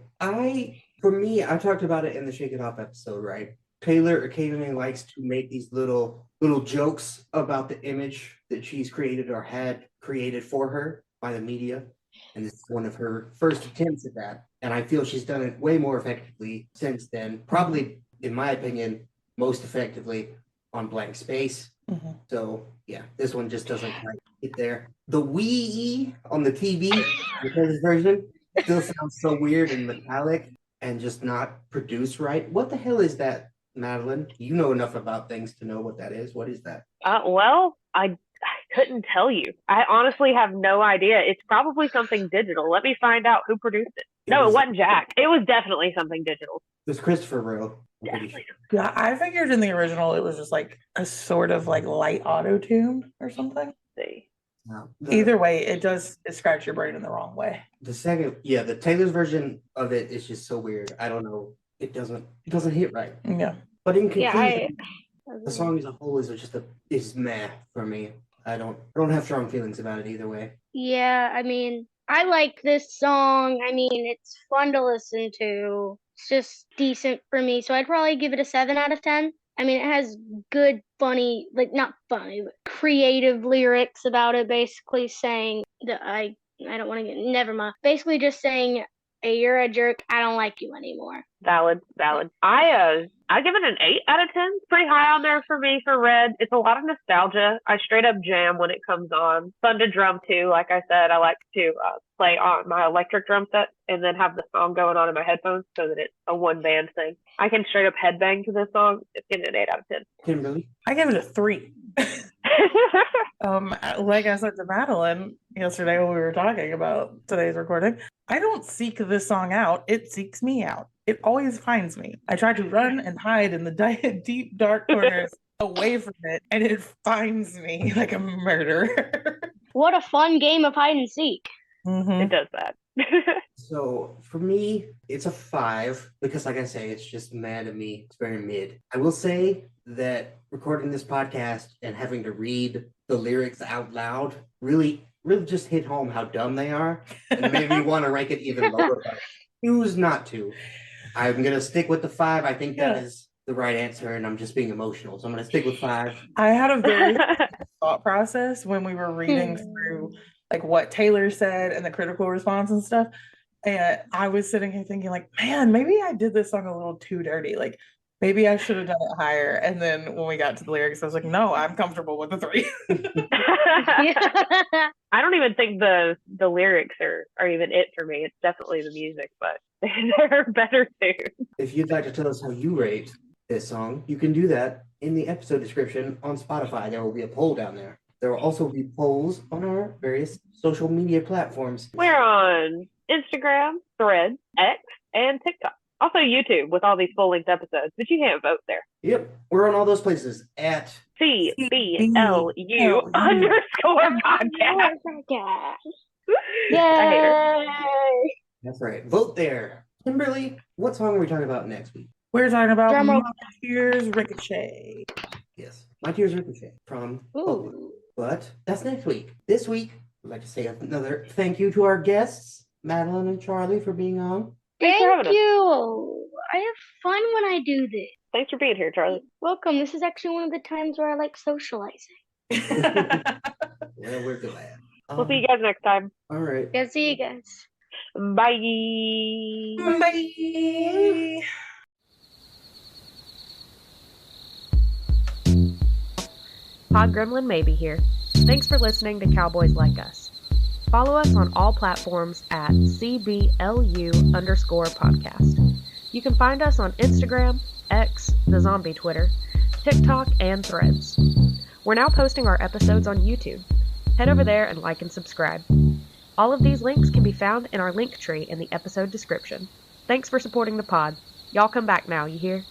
For me, I talked about it in the Shake It Off episode, right? Taylor occasionally likes to make these little jokes about the image that she's created or had created for her by the media. And this is one of her first attempts at that. And I feel she's done it way more effectively since then. Probably, in my opinion, most effectively on Blank Space. Mm-hmm. So, yeah, this one just doesn't quite get there. The wee on the TV, the version, still sounds so weird and metallic and just not produced right. What the hell is that, Madeline? You know enough about things to know what that is. What is that? Well, I couldn't tell you. I honestly have no idea. It's probably something digital. Let me find out who produced it. No, it wasn't Jack. It was definitely something digital. It was Christopher Rowe. Definitely. Yeah, I figured in the original it was just like a sort of like light auto tune or something. See. Either way, it scratch your brain in the wrong way. The Taylor's version of it is just so weird. I don't know. It doesn't hit right. Yeah. But in conclusion, the song as a whole is meh for me. I don't have strong feelings about it either way. Yeah, I mean, I like this song. I mean, it's fun to listen to. It's just decent for me. So I'd probably give it a 7 out of 10. I mean, it has good, funny, like not funny, but creative lyrics about it, basically saying that I don't want to get, never mind. Basically just saying, hey, you're a jerk, I don't like you anymore. Valid. I give it an 8 out of 10. Pretty high on there for me for Red. It's a lot of nostalgia. I straight up jam when it comes on. Fun to drum to. Like I said, I like to play on my electric drum set and then have the song going on in my headphones so that it's a one band thing. I can straight up headbang to this song. It's getting an 8 out of 10. Kimberly? I give it a 3. Like I said to Madeline yesterday when we were talking about today's recording, I don't seek this song out. It seeks me out. It always finds me. I try to run and hide in the deep, dark corners away from it, and it finds me like a murderer. What a fun game of hide and seek. Mm-hmm. It does that. So for me, it's a 5 because, like I say, it's just mad at me. It's very mid. I will say that recording this podcast and having to read the lyrics out loud really just hit home how dumb they are, and made me want to rank it even lower. But choose not to. I'm gonna stick with the 5. I think that is the right answer, and I'm just being emotional, so I'm gonna stick with 5. I had a very thought process when we were reading through like what Taylor said and the critical response and stuff. And I was sitting here thinking like, man, maybe I did this song a little too dirty. Like maybe I should have done it higher. And then when we got to the lyrics, I was like, no, I'm comfortable with the 3. I don't even think the lyrics are even it for me. It's definitely the music, but they're better too. If you'd like to tell us how you rate this song, you can do that in the episode description on Spotify. There will be a poll down there. There will also be polls on our various social media platforms. We're on Instagram, Threads, X, and TikTok. Also YouTube with all these full-length episodes, but you can't vote there. Yep, we're on all those places at CBLU _ podcast. Yay! That's right. Vote there. Kimberly, what song are we talking about next week? We're talking about Drumroll. My Tears Ricochet. Yes, My Tears Ricochet from Baltimore. Ooh. But that's next week. This week, I'd like to say another thank you to our guests, Madeline and Charlie, for being on. Thanks for having Thank us. you. I have fun when I do this. Thanks for being here, Charlie. Welcome. This is actually one of the times where I like socializing. Well, we're glad. We'll see you guys next time. All right. Yeah, see you guys. Bye. Bye. Pod Gremlin Maybe here. Thanks for listening to Cowboys Like Us. Follow us on all platforms at CBLU_podcast. You can find us on Instagram, X, the zombie Twitter, TikTok, and Threads. We're now posting our episodes on YouTube. Head over there and like and subscribe. All of these links can be found in our link tree in the episode description. Thanks for supporting the pod. Y'all come back now, you hear?